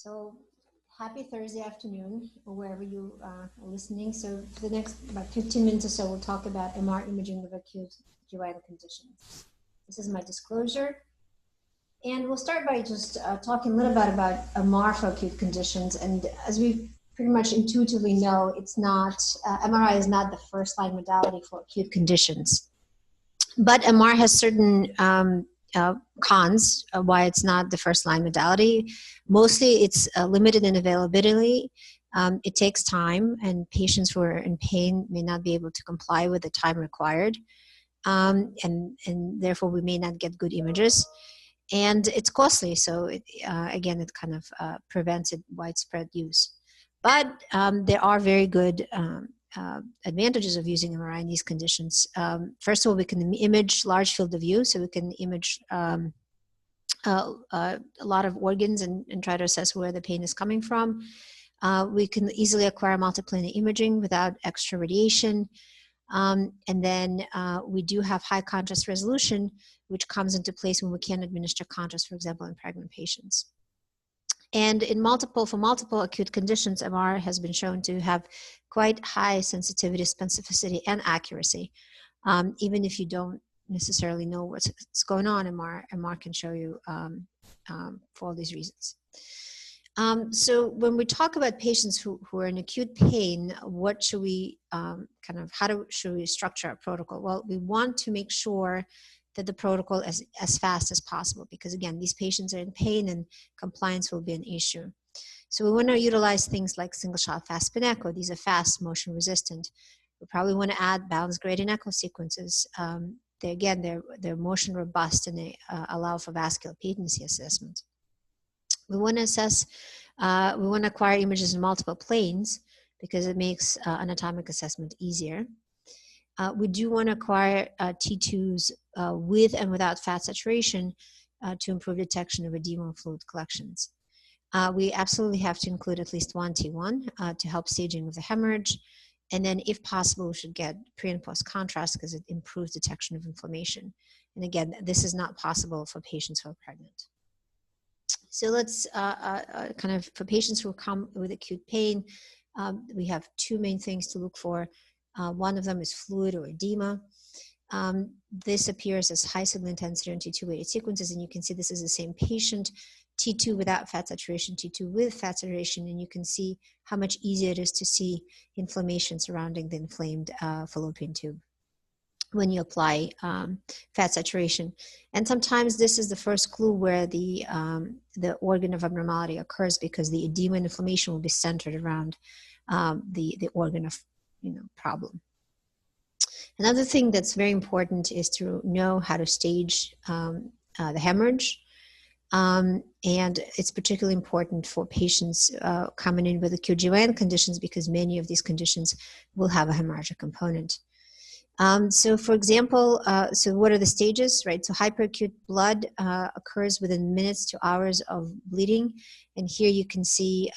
So happy Thursday afternoon, or wherever you are listening. So for the next about 15 minutes or so, we'll talk about MR imaging of acute gynecologic conditions. This is my disclosure. And we'll start by just talking a little bit about MR for acute conditions. And as we pretty much intuitively know, it's not, MRI is not the first line modality for acute conditions. But MR has certain cons why it's not the first line modality. Mostly it's limited in availability. It takes time, and patients who are in pain may not be able to comply with the time required. And therefore we may not get good images. And it's costly, so again, it kind of prevents it widespread use. But there are very good advantages of using MRI in these conditions. First of all, we can image large field of view, so we can image a lot of organs and try to assess where the pain is coming from. We can easily acquire multiplanar imaging without extra radiation. And then we do have high contrast resolution, which comes into place when we can't administer contrast, for example, in pregnant patients. And for multiple acute conditions, MR has been shown to have quite high sensitivity, specificity, and accuracy. Even if you don't necessarily know what's going on, MR can show you for all these reasons. So when we talk about patients who are in acute pain, what should we should we structure our protocol? Well, we want to make sure that the protocol is as fast as possible, because again, these patients are in pain and compliance will be an issue. So we want to utilize things like single shot fast spin echo. These are fast, motion resistant. We probably want to add balanced gradient echo sequences. They're motion robust, and they allow for vascular patency assessment. We want to assess, we want to acquire images in multiple planes because it makes anatomic assessment easier. We do want to acquire T2s with and without fat saturation to improve detection of edema and fluid collections. We absolutely have to include at least one T1 to help staging of the hemorrhage. And then if possible, we should get pre and post contrast because it improves detection of inflammation. And again, this is not possible for patients who are pregnant. So let's for patients who come with acute pain, we have two main things to look for. One of them is fluid or edema. This appears as high signal intensity on T2 weighted sequences, and you can see this is the same patient, T2 without fat saturation, T2 with fat saturation, and you can see how much easier it is to see inflammation surrounding the inflamed fallopian tube when you apply fat saturation. And sometimes this is the first clue where the organ of abnormality occurs, because the edema and inflammation will be centered around the organ of problem. Another thing that's very important is to know how to stage the hemorrhage. And it's particularly important for patients coming in with acute GYN conditions, because many of these conditions will have a hemorrhagic component. So for example, so what are the stages, right? So hyperacute blood occurs within minutes to hours of bleeding. And here you can see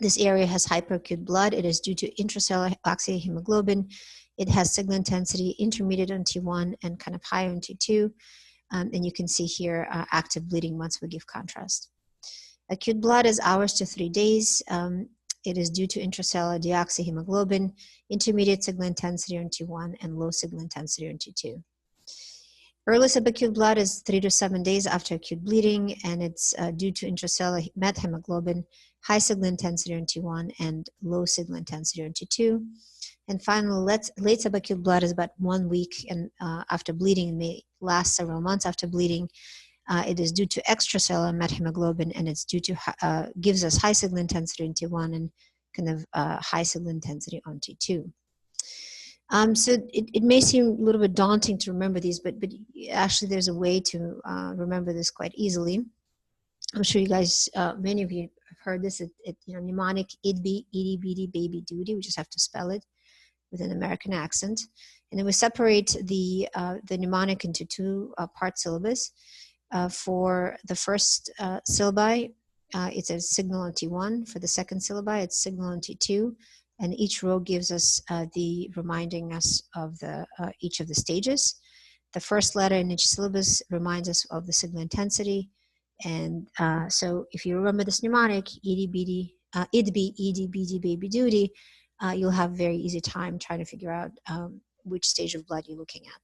this area has hyperacute blood. It is due to intracellular oxyhemoglobin. It has signal intensity intermediate on T1 and kind of high on T2. And you can see here active bleeding once we give contrast. Acute blood is hours to 3 days. It is due to intracellular deoxyhemoglobin, intermediate signal intensity on T1, and low signal intensity on T2. Early subacute blood is 3 to 7 days after acute bleeding, and it's due to intracellular methemoglobin, high signal intensity on T1, and low signal intensity on T2. And finally, late subacute blood is about 1 week and after bleeding, and may last several months after bleeding. It is due to extracellular methemoglobin, and it's due to gives us high signal intensity on T1 and kind of high signal intensity on T2. So it may seem a little bit daunting to remember these, but actually there's a way to remember this quite easily. I'm sure you guys, many of you have heard this. Mnemonic IDBI, itty bitty baby duty. We just have to spell it with an American accent, and then we separate the mnemonic into two part syllabus. For the first syllabi, it's a signal on T1. For the second syllabi, it's signal on T2. And each row gives us reminding us of each of the stages. The first letter in each syllabus reminds us of the signal intensity. And so if you remember this mnemonic, ED, IDB, ED, BD, baby duty, you'll have very easy time trying to figure out which stage of blood you're looking at.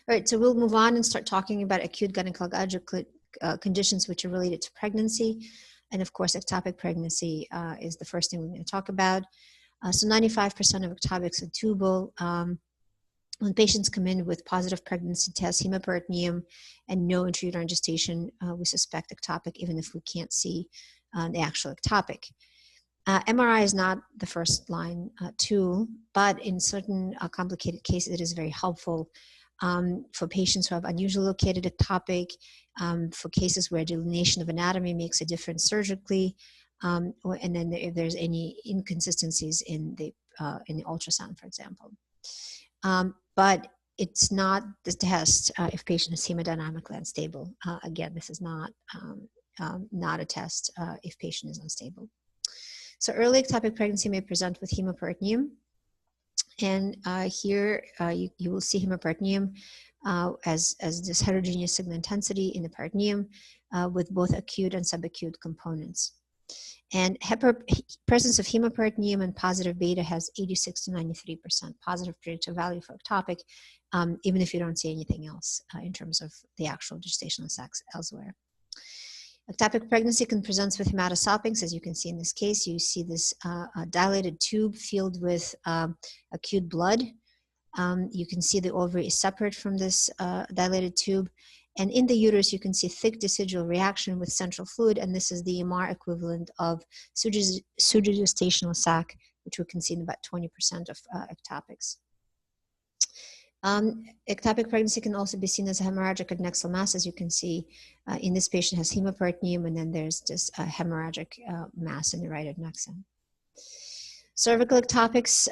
All right, so we'll move on and start talking about acute gynecologic conditions which are related to pregnancy. And of course, ectopic pregnancy is the first thing we're going to talk about. So 95% of ectopics are tubal. When patients come in with positive pregnancy tests, Hemoperitoneum, and no intrauterine gestation, we suspect ectopic, even if we can't see the actual ectopic. MRI is not the first line tool, but in certain complicated cases, it is very helpful for patients who have unusually located ectopic, for cases where delineation of anatomy makes a difference surgically, and then if there's any inconsistencies in the ultrasound, for example. But it's not the test if patient is hemodynamically unstable. Again, this is not a test if patient is unstable. So early ectopic pregnancy may present with Hemoperitoneum. And here you will see Hemoperitoneum as this heterogeneous signal intensity in the peritoneum with both acute and subacute components. And presence of Hemoperitoneum and positive beta has 86 to 93% positive predictive value for ectopic, even if you don't see anything else in terms of the actual gestational sex elsewhere. Ectopic pregnancy can present with Pyosalpinx. As you can see in this case, you see this dilated tube filled with acute blood. You can see the ovary is separate from this dilated tube. And in the uterus, you can see thick decidual reaction with central fluid, and this is the MR equivalent of pseudogestational sac, which we can see in about 20% of ectopics. Ectopic pregnancy can also be seen as a hemorrhagic adnexal mass. As you can see, in this patient has Hemoperitoneum, and then there's this hemorrhagic mass in the right adnexal. Cervical ectopics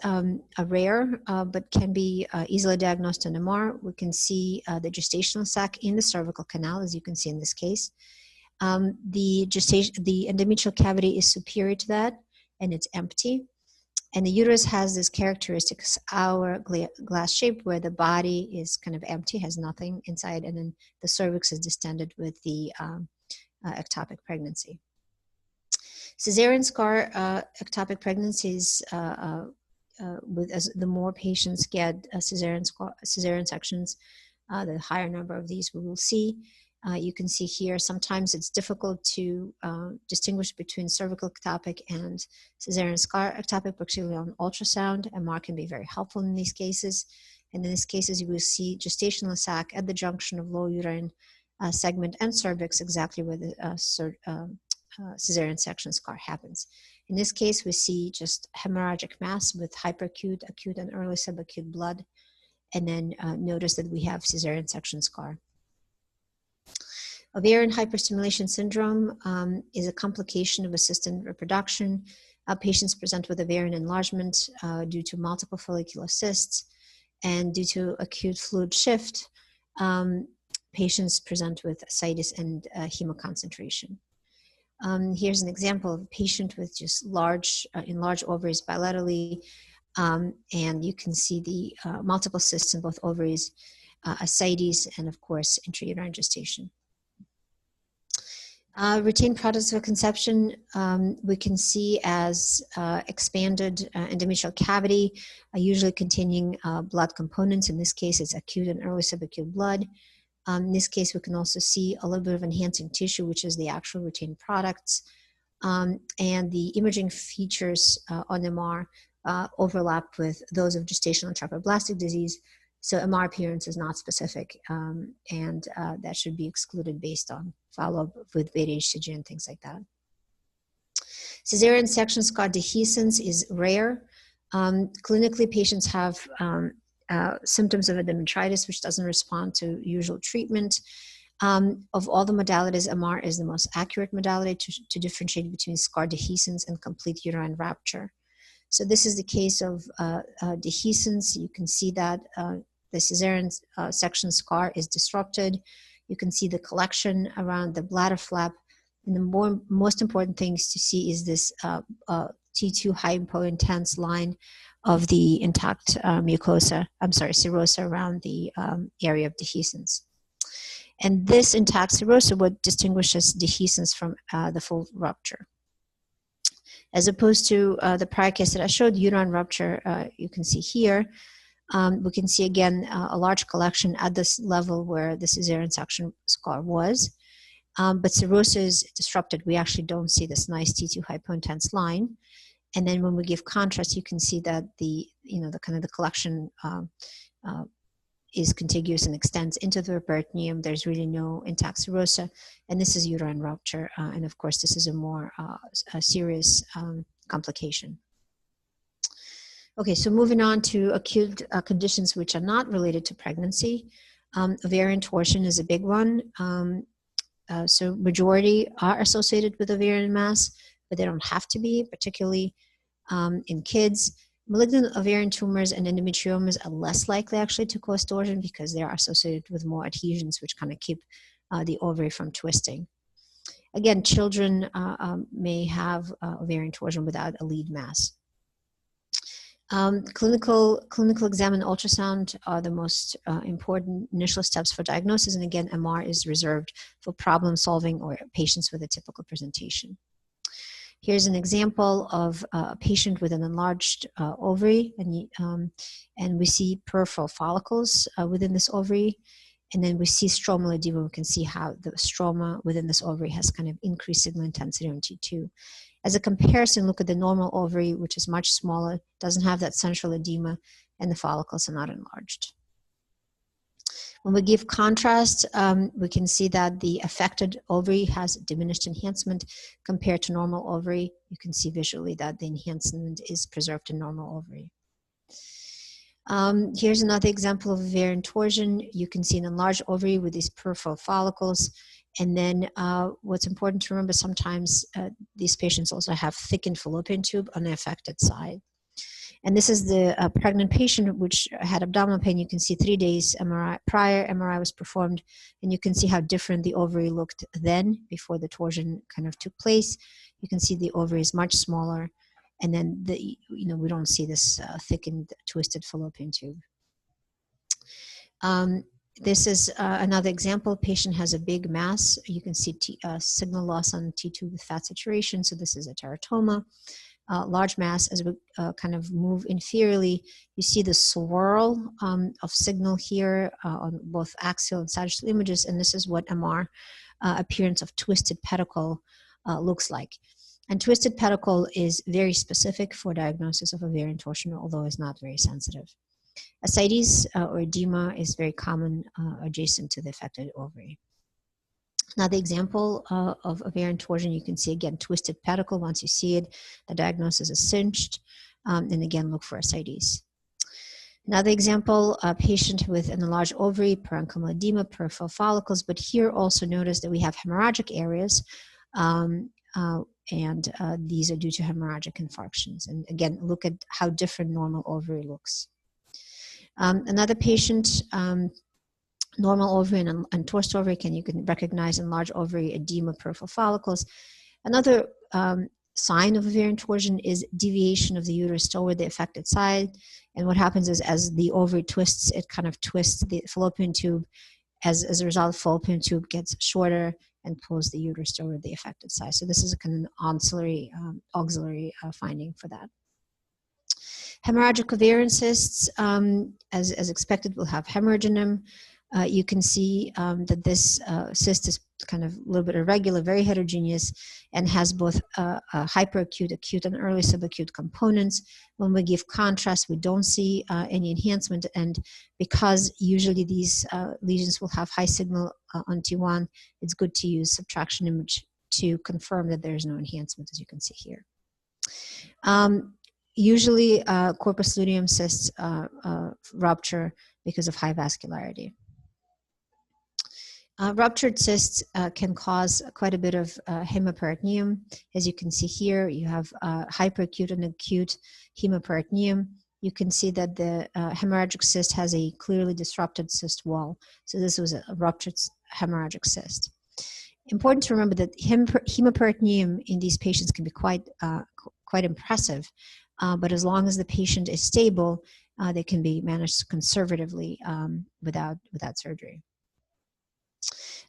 are rare, but can be easily diagnosed on MR. We can see the gestational sac in the cervical canal, as you can see in this case. The endometrial cavity is superior to that, and it's empty. And the uterus has this characteristic hourglass shape where the body is kind of empty, has nothing inside, and then the cervix is distended with the ectopic pregnancy. Cesarean scar ectopic pregnancies, as the more patients get cesarean sections, the higher number of these we will see. You can see here, sometimes it's difficult to distinguish between cervical ectopic and cesarean scar ectopic, particularly on ultrasound. MR can be very helpful in these cases. And in these cases, you will see gestational sac at the junction of low uterine segment and cervix, exactly where the cesarean section scar happens. In this case, we see just hemorrhagic mass with hyperacute, acute, and early subacute blood. And then notice that we have cesarean section scar. Ovarian hyperstimulation syndrome is a complication of assisted reproduction. Patients present with ovarian enlargement due to multiple follicular cysts, and due to acute fluid shift, patients present with ascites and hemoconcentration. Here's an example of a patient with just enlarged ovaries bilaterally, and you can see the multiple cysts in both ovaries, ascites, and of course intrauterine gestation. Retained products of conception we can see as expanded endometrial cavity, usually containing blood components. In this case, it's acute and early subacute blood. In this case, we can also see a little bit of enhancing tissue, which is the actual retained products. And the imaging features on MR overlap with those of gestational trophoblastic disease. So MR appearance is not specific, and that should be excluded based on follow-up with beta HCG and things like that. Cesarean section scar dehiscence is rare. Clinically, patients have symptoms of endometritis, which doesn't respond to usual treatment. Of all the modalities, MR is the most accurate modality to differentiate between scar dehiscence and complete uterine rupture. So this is the case of dehiscence. You can see that the cesarean section scar is disrupted. You can see the collection around the bladder flap. And the most important things to see is this T2 hypointense line of the intact serosa around the area of dehiscence. And this intact serosa what distinguishes dehiscence from the full rupture. As opposed to the prior case that I showed, uterine rupture, you can see here. We can see again a large collection at this level where the cesarean section scar was. But serosa is disrupted. We actually don't see this nice T2 hypointense line. And then when we give contrast, you can see that the kind of the collection is contiguous and extends into the peritoneum. There's really no intact serosa, and this is uterine rupture. And of course, this is a more serious complication. Okay, so moving on to acute conditions which are not related to pregnancy. Ovarian torsion is a big one. So majority are associated with ovarian mass, but they don't have to be, particularly in kids. Malignant ovarian tumors and endometriomas are less likely actually to cause torsion because they are associated with more adhesions, which kind of keep the ovary from twisting. Again, children may have ovarian torsion without a lead mass. Clinical exam and ultrasound are the most important initial steps for diagnosis, and again, MR is reserved for problem solving or patients with a typical presentation. Here's an example of a patient with an enlarged ovary, and we see peripheral follicles within this ovary, and then we see stromal edema. We can see how the stroma within this ovary has kind of increased signal intensity on T2. As a comparison, look at the normal ovary, which is much smaller, doesn't have that central edema, and the follicles are not enlarged. When we give contrast, we can see that the affected ovary has diminished enhancement compared to normal ovary. You can see visually that the enhancement is preserved in normal ovary. Here's another example of ovarian torsion. You can see an enlarged ovary with these peripheral follicles. And then what's important to remember, sometimes these patients also have thickened fallopian tube on the affected side. And this is the pregnant patient which had abdominal pain. You can see 3 days prior MRI was performed, and you can see how different the ovary looked then before the torsion kind of took place. You can see the ovary is much smaller, and then we don't see this thickened, twisted fallopian tube. This is another example. Patient has a big mass. You can see signal loss on T2 with fat saturation. So this is a teratoma. Large mass. As we kind of move inferiorly, you see the swirl of signal here on both axial and sagittal images, and this is what MR appearance of twisted pedicle looks like. And twisted pedicle is very specific for diagnosis of ovarian torsion, although it's not very sensitive. Ascites or edema is very common adjacent to the affected ovary. Another example of ovarian torsion, you can see again twisted pedicle. Once you see it, the diagnosis is cinched, and again look for ascites. Another example, a patient with an enlarged ovary, parenchymal edema, peripheral follicles, but here also notice that we have hemorrhagic areas, and these are due to hemorrhagic infarctions. And again, look at how different normal ovary looks. Another patient, normal ovary and torsed ovary, you can recognize enlarged ovary, edema, peripheral follicles. Another sign of ovarian torsion is deviation of the uterus toward the affected side. And what happens is as the ovary twists, it kind of twists the fallopian tube. As a result, the fallopian tube gets shorter and pulls the uterus toward the affected side. So this is a kind of auxiliary finding for that. Hemorrhagic ovarian cysts, as expected, will have hemorrhage in them. You can see that this cyst is kind of a little bit irregular, very heterogeneous, and has both hyperacute, acute, and early subacute components. When we give contrast, we don't see any enhancement, and because usually these lesions will have high signal on T1, it's good to use subtraction image to confirm that there is no enhancement, as you can see here. Usually, corpus luteum cysts rupture because of high vascularity. Ruptured cysts can cause quite a bit of hemoperitoneum. As you can see here, you have hyperacute and acute hemoperitoneum. You can see that the hemorrhagic cyst has a clearly disrupted cyst wall. So this was a ruptured hemorrhagic cyst. Important to remember that hemoperitoneum in these patients can be quite impressive, but as long as the patient is stable, they can be managed conservatively without surgery.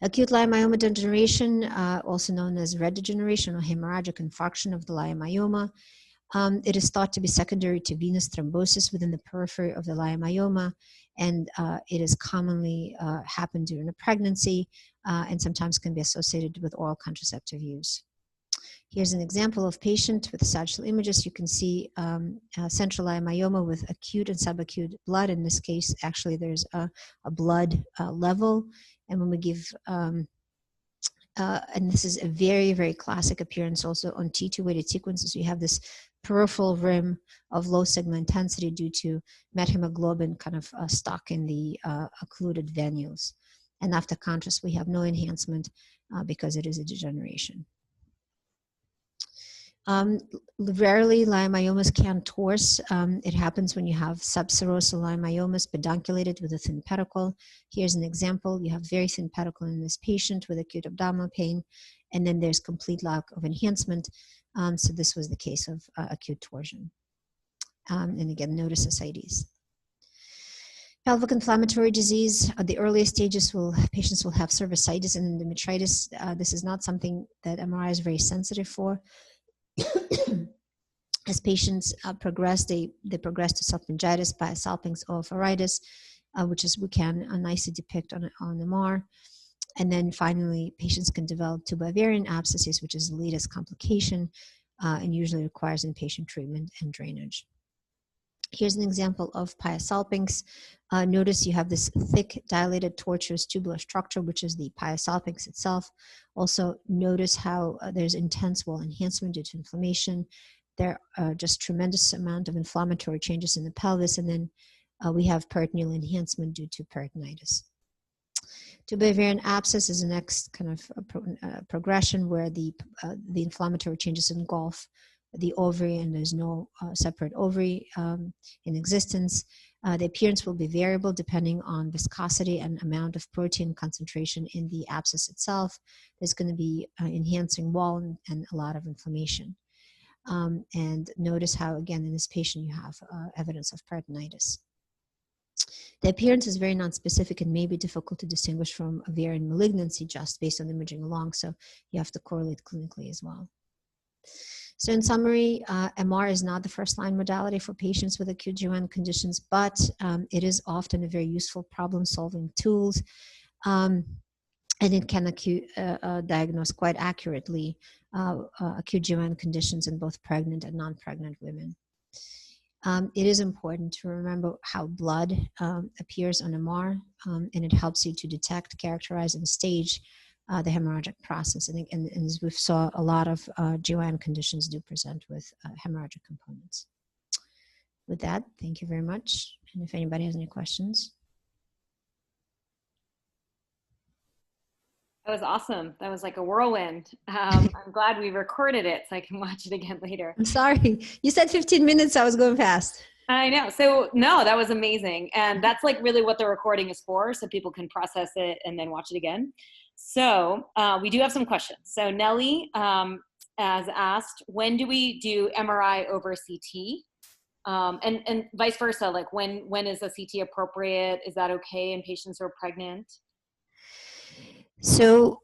Acute leiomyoma degeneration, also known as red degeneration or hemorrhagic infarction of the leiomyoma. It is thought to be secondary to venous thrombosis within the periphery of the leiomyoma, and it is commonly happened during a pregnancy and sometimes can be associated with oral contraceptive use. Here's an example of patient with sagittal images. You can see central leiomyoma with acute and subacute blood. In this case, actually, there's a blood level. And when we give, and this is a very, very classic appearance also on T2-weighted sequences, you have this peripheral rim of low signal intensity due to methemoglobin kind of stuck in the occluded venules. And after contrast, we have no enhancement because it is a degeneration. Rarely, leiomyomas can torse. It happens when you have subserosal leiomyomas, pedunculated with a thin pedicle. Here's an example. You have very thin pedicle in this patient with acute abdominal pain, and then there's complete lack of enhancement. So this was the case of acute torsion. And again, notice ascites. Pelvic inflammatory disease, the earliest stages patients will have cervicitis and endometritis. This is not something that MRI is very sensitive for. As patients progress, they progress to salpingitis, Pyosalpinx, or ovaritis, which is we can nicely depict on MR. And then finally, patients can develop Tuboovarian abscesses, which is the latest complication and usually requires inpatient treatment and drainage. Here's an example of Pyosalpinx. Notice you have this thick, dilated, tortuous tubular structure, which is the Pyosalpinx itself. Also, notice how there's intense wall enhancement due to inflammation. There are just tremendous amount of inflammatory changes in the pelvis, and then we have peritoneal enhancement due to peritonitis. Tuboovarian abscess is the next kind of progression where the inflammatory changes engulf the ovary, and there's no separate ovary in existence. The appearance will be variable depending on viscosity and amount of protein concentration in the abscess itself. There's going to be enhancing wall and a lot of inflammation. And notice how, again, in this patient, you have evidence of peritonitis. The appearance is very nonspecific and may be difficult to distinguish from ovarian malignancy just based on imaging alone, so you have to correlate clinically as well. So in summary, MR is not the first-line modality for patients with acute GYN conditions, but it is often a very useful problem-solving tool, and it can diagnose quite accurately acute GYN conditions in both pregnant and non-pregnant women. It is important to remember how blood appears on MR, and it helps you to detect, characterize, and stage the hemorrhagic process. And as we saw, a lot of GYN conditions do present with hemorrhagic components. With that, thank you very much. And if anybody has any questions. That was awesome. That was like a whirlwind. I'm glad we recorded it so I can watch it again later. I'm sorry. You said 15 minutes. I was going fast. I know. So no, that was amazing. And that's like really what the recording is for, so people can process it and then watch it again. So we do have some questions. So Nellie has asked, when do we do MRI over CT? And vice versa, like when is a CT appropriate? Is that okay in patients who are pregnant? So,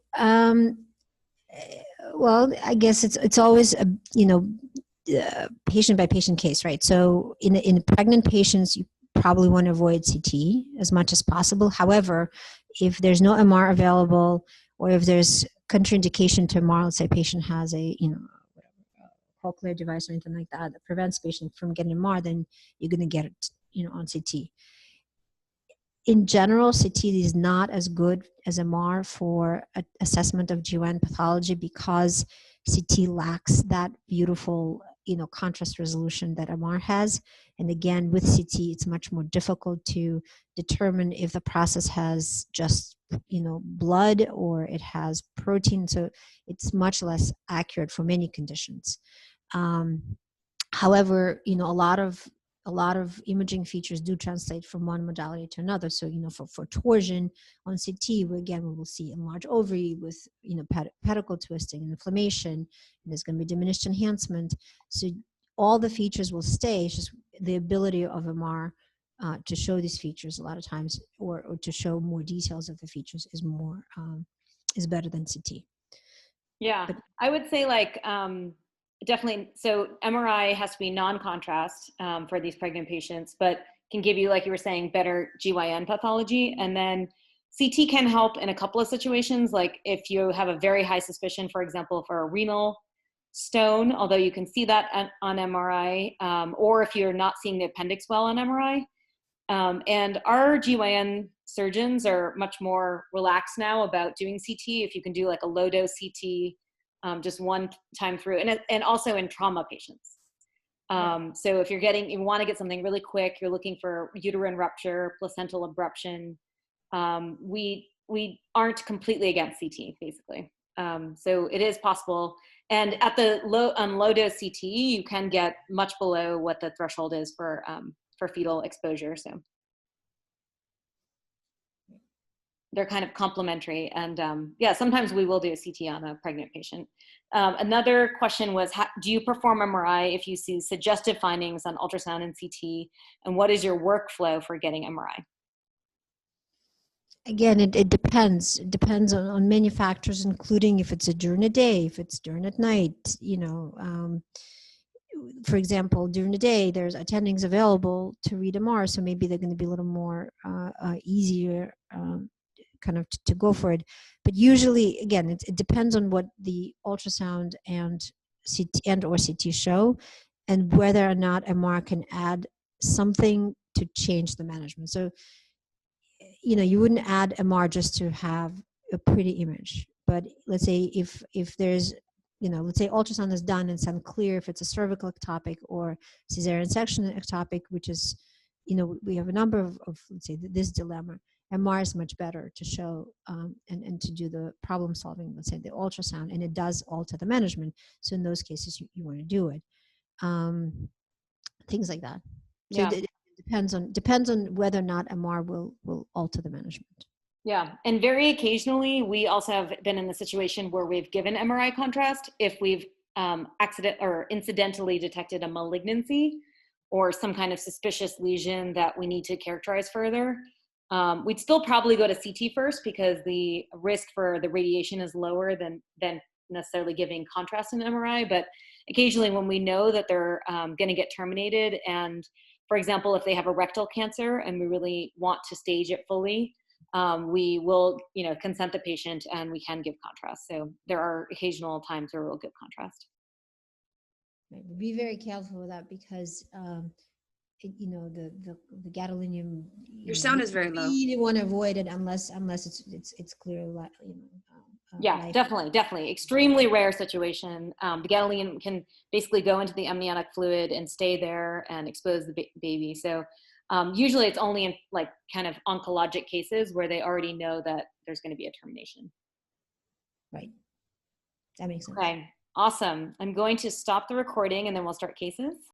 well, I guess it's always a, patient by patient case, right? So in pregnant patients, you probably want to avoid CT as much as possible. However, if there's no MR available, or if there's contraindication to MR, let's say a patient has a, cochlear device or anything like that that prevents patient from getting MR, then you're going to get it, on CT. In general, CT is not as good as MR for assessment of GYN pathology because CT lacks that beautiful, contrast resolution that MR has. And again, with CT, it's much more difficult to determine if the process has just, blood or it has protein. So it's much less accurate for many conditions. However, a lot of imaging features do translate from one modality to another. So, for torsion on CT, we will see enlarged ovary with, pedicle twisting and inflammation, and there's going to be diminished enhancement. So all the features will stay. It's just the ability of MR to show these features a lot of times, or to show more details of the features is more is better than CT. Yeah, But I would say like definitely. So MRI has to be non-contrast for these pregnant patients, but can give you, like you were saying, better GYN pathology. And then CT can help in a couple of situations, like if you have a very high suspicion, for example, for a renal stone, although you can see that on MRI, or if you're not seeing the appendix well on MRI. And our GYN surgeons are much more relaxed now about doing CT. If you can do like a low dose CT just one time through, and also in trauma patients. So if you want to get something really quick, you're looking for uterine rupture, placental abruption, we aren't completely against CT, basically. So it is possible. And at the low dose CT, you can get much below what the threshold is for fetal exposure. So they're kind of complementary. And yeah, sometimes we will do a CT on a pregnant patient. Another question was, do you perform MRI if you see suggestive findings on ultrasound and CT? And what is your workflow for getting MRI? again, it depends. It depends on many factors, including if it's during the day, if it's during at night, for example, during the day, there's attendings available to read MR, so maybe they're going to be a little more easier kind of to go for it. But usually, again, it depends on what the ultrasound and or CT show, and whether or not MR can add something to change the management. So, you wouldn't add MR just to have a pretty image. But let's say if there's, let's say ultrasound is done and it's unclear if it's a cervical ectopic or cesarean section ectopic, which is, we have a number of let's say, this dilemma. MR is much better to show and to do the problem solving, let's say the ultrasound, and it does alter the management. So in those cases, you want to do it. Things like that. So Yeah. it depends on whether or not MR will alter the management. Yeah, and very occasionally, we also have been in the situation where we've given MRI contrast if we've incidentally detected a malignancy or some kind of suspicious lesion that we need to characterize further. We'd still probably go to CT first because the risk for the radiation is lower than necessarily giving contrast in MRI. But occasionally, when we know that they're going to get terminated, and for example, if they have a rectal cancer and we really want to stage it fully, we will, consent the patient and we can give contrast. So there are occasional times where we'll give contrast. Right. Be very careful with that because, the gadolinium. Your sound is very low. You want to avoid it unless it's clear. Yeah, definitely. Extremely rare situation. The gadolinium can basically go into the amniotic fluid and stay there and expose the baby. So usually it's only in like kind of oncologic cases where they already know that there's going to be a termination. Right. That makes sense. Okay, awesome. I'm going to stop the recording and then we'll start cases.